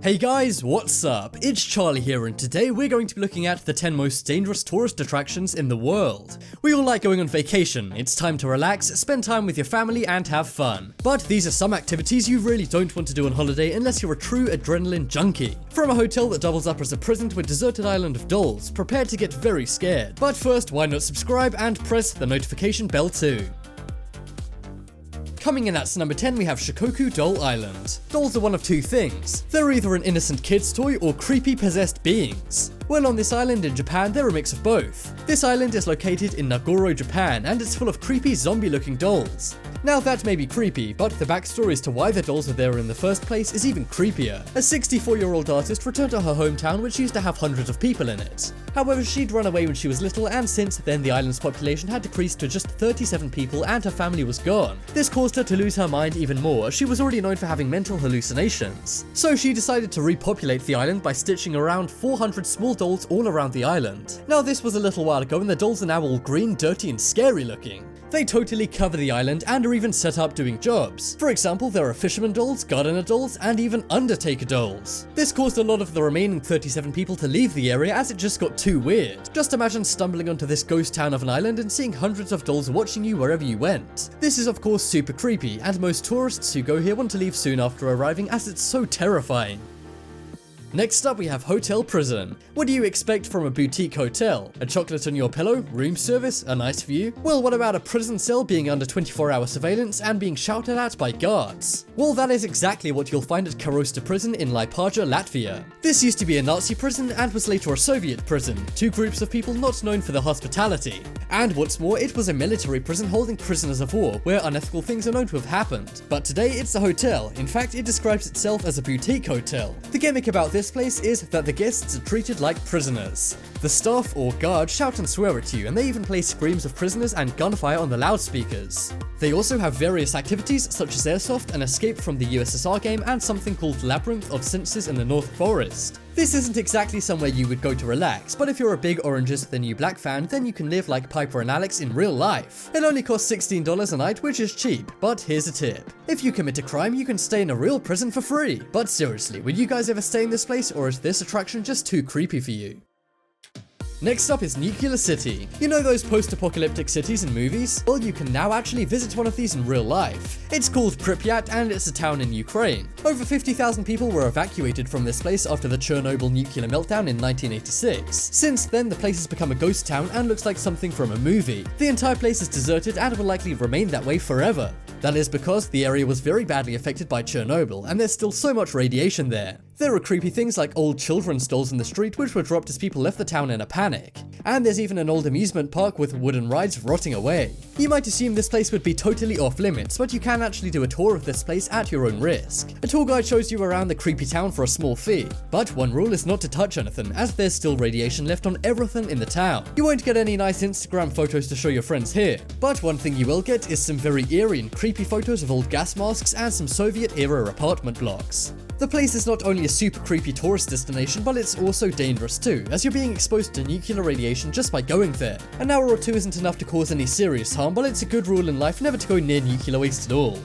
Hey guys, what's up? It's Charlie here, and today we're going to be looking at the 10 most dangerous tourist attractions in the world. We all like going on vacation. It's time to relax, spend time with your family and have fun. But these are some activities you really don't want to do on holiday unless you're a true adrenaline junkie. From a hotel that doubles up as a prison to a deserted island of dolls, prepare to get very scared. But first, why not subscribe and press the notification bell too. Coming in at number 10, we have Shikoku Doll Island. Dolls are one of two things. They're either an innocent kid's toy or creepy possessed beings. Well, on this island in Japan, they're a mix of both. This island is located in Nagoro, Japan, and it's full of creepy zombie-looking dolls. Now that may be creepy, but the backstory as to why the dolls are there in the first place is even creepier. A 64-year-old artist returned to her hometown, which used to have hundreds of people in it. However, she'd run away when she was little, and since then the island's population had decreased to just 37 people and her family was gone. This caused her to lose her mind even more, as she was already known for having mental hallucinations. So she decided to repopulate the island by stitching around 400 small dolls all around the island. Now this was a little while ago, and the dolls are now all green, dirty and scary looking. They totally cover the island and are even set up doing jobs. For example, there are fisherman dolls, gardener dolls, and even undertaker dolls. This caused a lot of the remaining 37 people to leave the area as it just got too weird. Just imagine stumbling onto this ghost town of an island and seeing hundreds of dolls watching you wherever you went. This is of course super creepy, and most tourists who go here want to leave soon after arriving as it's so terrifying. Next up, we have Hotel Prison. What do you expect from a boutique hotel? A chocolate on your pillow, room service, a nice view? Well, what about a prison cell being under 24-hour surveillance and being shouted at by guards? Well, that is exactly what you'll find at Karosta Prison in Liepāja, Latvia. This used to be a Nazi prison and was later a Soviet prison, two groups of people not known for their hospitality. And what's more, it was a military prison holding prisoners of war, where unethical things are known to have happened. But today, it's a hotel. In fact, it describes itself as a boutique hotel. The gimmick about this place is that the guests are treated like prisoners. The staff or guard shout and swear at you, and they even play screams of prisoners and gunfire on the loudspeakers. They also have various activities such as airsoft, an escape from the USSR game, and something called Labyrinth of Senses in the North Forest. This isn't exactly somewhere you would go to relax, but if you're a big Orange Is the New Black fan, then you can live like Piper and Alex in real life. It only costs $16 a night, which is cheap, but here's a tip. If you commit a crime, you can stay in a real prison for free. But seriously, would you guys ever stay in this place, or is this attraction just too creepy for you? Next up is Nuclear City. You know those post-apocalyptic cities in movies? Well, you can now actually visit one of these in real life. It's called Pripyat, and it's a town in Ukraine. Over 50,000 people were evacuated from this place after the Chernobyl nuclear meltdown in 1986. Since then, the place has become a ghost town and looks like something from a movie. The entire place is deserted and will likely remain that way forever. That is because the area was very badly affected by Chernobyl, and there's still so much radiation there. There are creepy things like old children's dolls in the street which were dropped as people left the town in a panic. And there's even an old amusement park with wooden rides rotting away. You might assume this place would be totally off limits, but you can actually do a tour of this place at your own risk. A tour guide shows you around the creepy town for a small fee. But one rule is not to touch anything, as there's still radiation left on everything in the town. You won't get any nice Instagram photos to show your friends here. But one thing you will get is some very eerie and creepy photos of old gas masks and some Soviet-era apartment blocks. The place is not only a super creepy tourist destination, but it's also dangerous too, as you're being exposed to nuclear radiation just by going there. An hour or two isn't enough to cause any serious harm, but it's a good rule in life never to go near nuclear waste at all.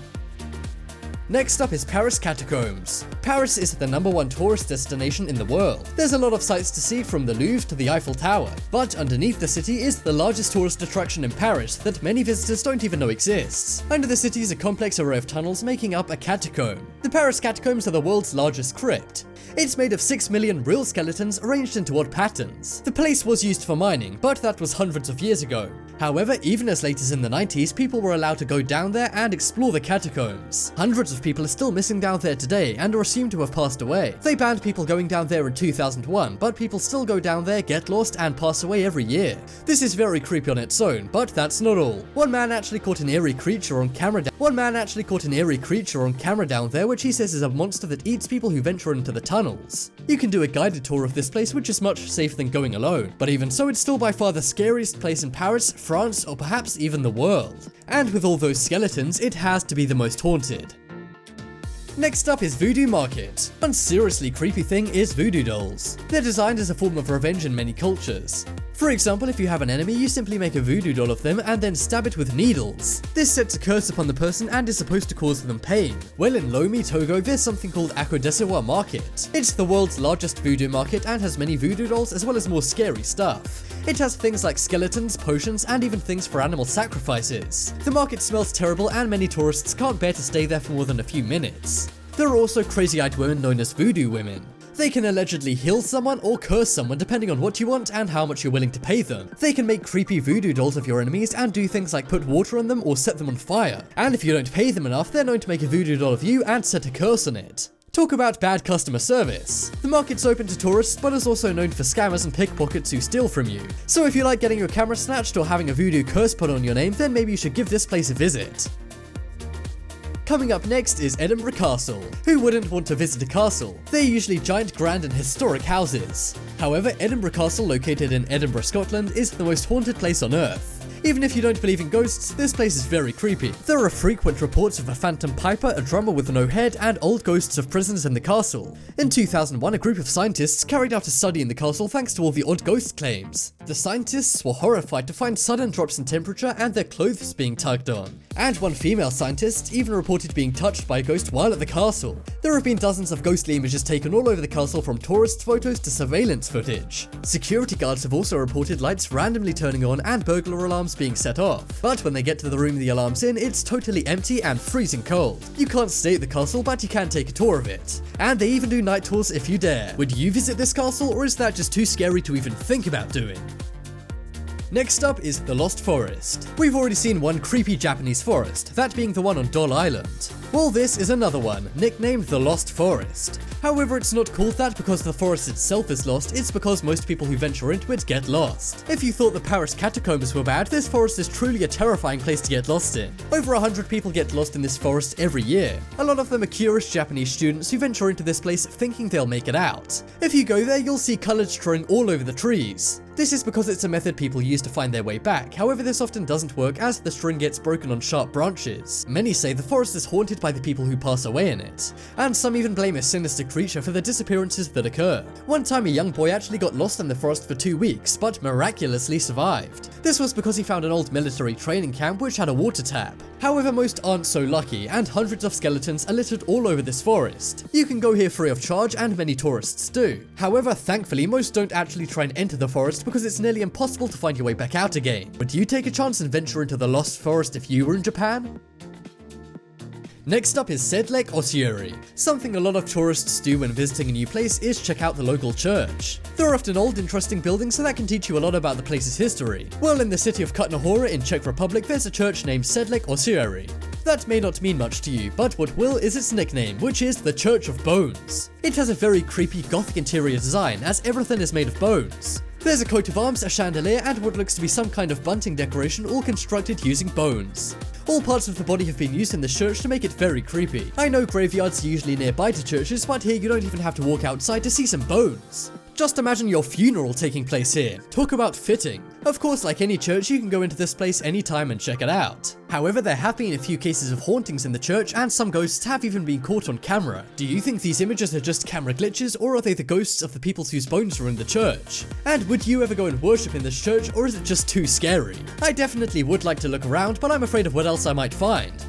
Next up is Paris Catacombs. Paris is the #1 tourist destination in the world. There's a lot of sights to see, from the Louvre to the Eiffel Tower. But underneath the city is the largest tourist attraction in Paris that many visitors don't even know exists. Under the city is a complex array of tunnels making up a catacomb. The Paris Catacombs are the world's largest crypt. It's made of 6 million real skeletons arranged into odd patterns. The place was used for mining, but that was hundreds of years ago. However, even as late as in the 90s, people were allowed to go down there and explore the catacombs. Hundreds of people are still missing down there today and are assumed to have passed away. They banned people going down there in 2001, but people still go down there, get lost, and pass away every year. This is very creepy on its own, but that's not all. One man actually caught an eerie creature on camera down there, which he says is a monster that eats people who venture into the tunnels. You can do a guided tour of this place, which is much safer than going alone, but even so, it's still by far the scariest place in Paris, France, or perhaps even the world. And with all those skeletons, it has to be the most haunted. Next up is Voodoo Market. One seriously creepy thing is voodoo dolls. They're designed as a form of revenge in many cultures. For example, if you have an enemy, you simply make a voodoo doll of them and then stab it with needles. This sets a curse upon the person and is supposed to cause them pain. Well, in Lomé, Togo, there's something called Akodesewa Market. It's the world's largest voodoo market and has many voodoo dolls as well as more scary stuff. It has things like skeletons, potions, and even things for animal sacrifices. The market smells terrible and many tourists can't bear to stay there for more than a few minutes. There are also crazy-eyed women known as voodoo women. They can allegedly heal someone or curse someone depending on what you want and how much you're willing to pay them. They can make creepy voodoo dolls of your enemies and do things like put water on them or set them on fire. And if you don't pay them enough, they're known to make a voodoo doll of you and set a curse on it. Talk about bad customer service. The market's open to tourists, but is also known for scammers and pickpockets who steal from you. So if you like getting your camera snatched or having a voodoo curse put on your name, then maybe you should give this place a visit. Coming up next is Edinburgh Castle. Who wouldn't want to visit a castle? They're usually giant, grand and historic houses. However, Edinburgh Castle, located in Edinburgh, Scotland, is the most haunted place on Earth. Even if you don't believe in ghosts, this place is very creepy. There are frequent reports of a phantom piper, a drummer with no head, and old ghosts of prisoners in the castle. In 2001, a group of scientists carried out a study in the castle thanks to all the odd ghost claims. The scientists were horrified to find sudden drops in temperature and their clothes being tugged on. And one female scientist even reported being touched by a ghost while at the castle. There have been dozens of ghostly images taken all over the castle, from tourist photos to surveillance footage. Security guards have also reported lights randomly turning on and burglar alarms being set off. But when they get to the room the alarm's in, it's totally empty and freezing cold. You can't stay at the castle, but you can take a tour of it. And they even do night tours if you dare. Would you visit this castle, or is that just too scary to even think about doing? Next up is the Lost Forest. We've already seen one creepy Japanese forest, that being the one on Doll Island. Well, this is another one, nicknamed the Lost Forest. However, it's not called that because the forest itself is lost, it's because most people who venture into it get lost. If you thought the Paris catacombs were bad, this forest is truly a terrifying place to get lost in. Over 100 people get lost in this forest every year. A lot of them are curious Japanese students who venture into this place thinking they'll make it out. If you go there, you'll see colored string all over the trees. This is because it's a method people use to find their way back. However, this often doesn't work as the string gets broken on sharp branches. Many say the forest is haunted by the people who pass away in it, and some even blame a sinister creature for the disappearances that occur. One time a young boy actually got lost in the forest for 2 weeks, but miraculously survived. This was because he found an old military training camp which had a water tap. However, most aren't so lucky, and hundreds of skeletons are littered all over this forest. You can go here free of charge, and many tourists do. However, thankfully, most don't actually try and enter the forest because it's nearly impossible to find your way back out again. Would you take a chance and venture into the Lost Forest if you were in Japan? Next up is SEDLEC OSSUARY. Something a lot of tourists do when visiting a new place is check out the local church. They're often old, interesting buildings, so that can teach you a lot about the place's history. Well, in the city of Kutna-Hora in Czech Republic, there's a church named SEDLEC OSSUARY. That may not mean much to you, but what will is its nickname, which is the Church of Bones. It has a very creepy gothic interior design, as everything is made of bones. There's a coat of arms, a chandelier, and what looks to be some kind of bunting decoration, all constructed using bones. All parts of the body have been used in this church to make it very creepy. I know graveyards are usually nearby to churches, but here you don't even have to walk outside to see some bones. Just imagine your funeral taking place here. Talk about fitting. Of course, like any church, you can go into this place anytime and check it out. However, there have been a few cases of hauntings in the church, and some ghosts have even been caught on camera. Do you think these images are just camera glitches, or are they the ghosts of the people whose bones are in the church? And would you ever go and worship in this church, or is it just too scary? I definitely would like to look around, but I'm afraid of what else I might find.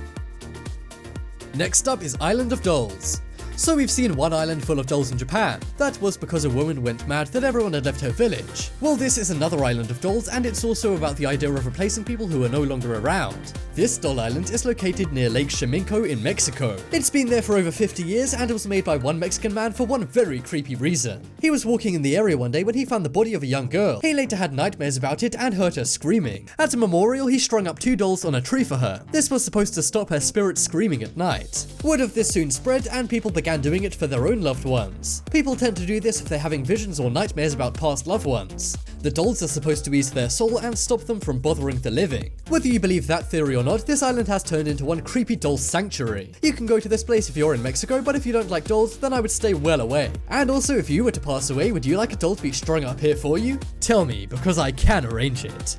Next up is Island of Dolls. So we've seen one island full of dolls in Japan. That was because a woman went mad that everyone had left her village. Well, this is another island of dolls, and it's also about the idea of replacing people who are no longer around. This doll island is located near Lake Ximenco in Mexico. It's been there for over 50 years, and it was made by one Mexican man for one very creepy reason. He was walking in the area one day when he found the body of a young girl. He later had nightmares about it and heard her screaming. As a memorial, he strung up 2 dolls on a tree for her. This was supposed to stop her spirit screaming at night. Word of this soon spread, and people began doing it for their own loved ones. People tend to do this if they're having visions or nightmares about past loved ones. The dolls are supposed to ease their soul and stop them from bothering the living. Whether you believe that theory or not, this island has turned into one creepy doll sanctuary. You can go to this place if you're in Mexico, but if you don't like dolls, then I would stay well away. And also, if you were to pass away, would you like a doll to be strung up here for you? Tell me, because I can arrange it.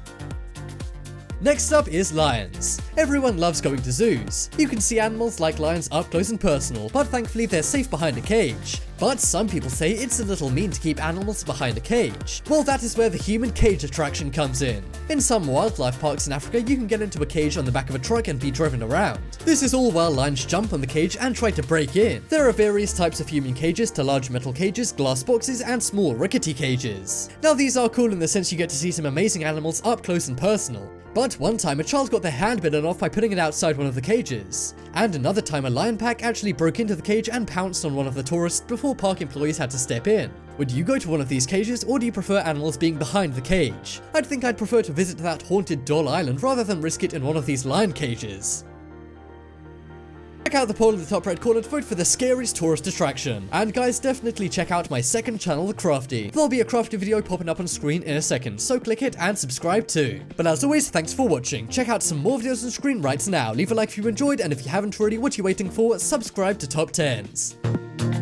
Next up is lions. Everyone loves going to zoos. You can see animals like lions up close and personal, but thankfully they're safe behind a cage. But some people say it's a little mean to keep animals behind a cage. Well, that is where the human cage attraction comes in. In some wildlife parks in Africa, you can get into a cage on the back of a truck and be driven around. This is all while lions jump on the cage and try to break in. There are various types of human cages, to large metal cages, glass boxes, and small rickety cages. Now these are cool in the sense you get to see some amazing animals up close and personal. But one time a child got their hand bitten off by putting it outside one of the cages. And another time a lion pack actually broke into the cage and pounced on one of the tourists before park employees had to step in. Would you go to one of these cages, or do you prefer animals being behind the cage? I'd think I'd prefer to visit that haunted doll island rather than risk it in one of these lion cages. Check out the poll in the top right corner to vote for the scariest tourist attraction. And guys, definitely check out my second channel, The Crafty. There'll be a crafty video popping up on screen in a second, so click it and subscribe too. But as always, thanks for watching. Check out some more videos on screen right now. Leave a like if you enjoyed, and if you haven't already, what are you waiting for? Subscribe to Top 10s.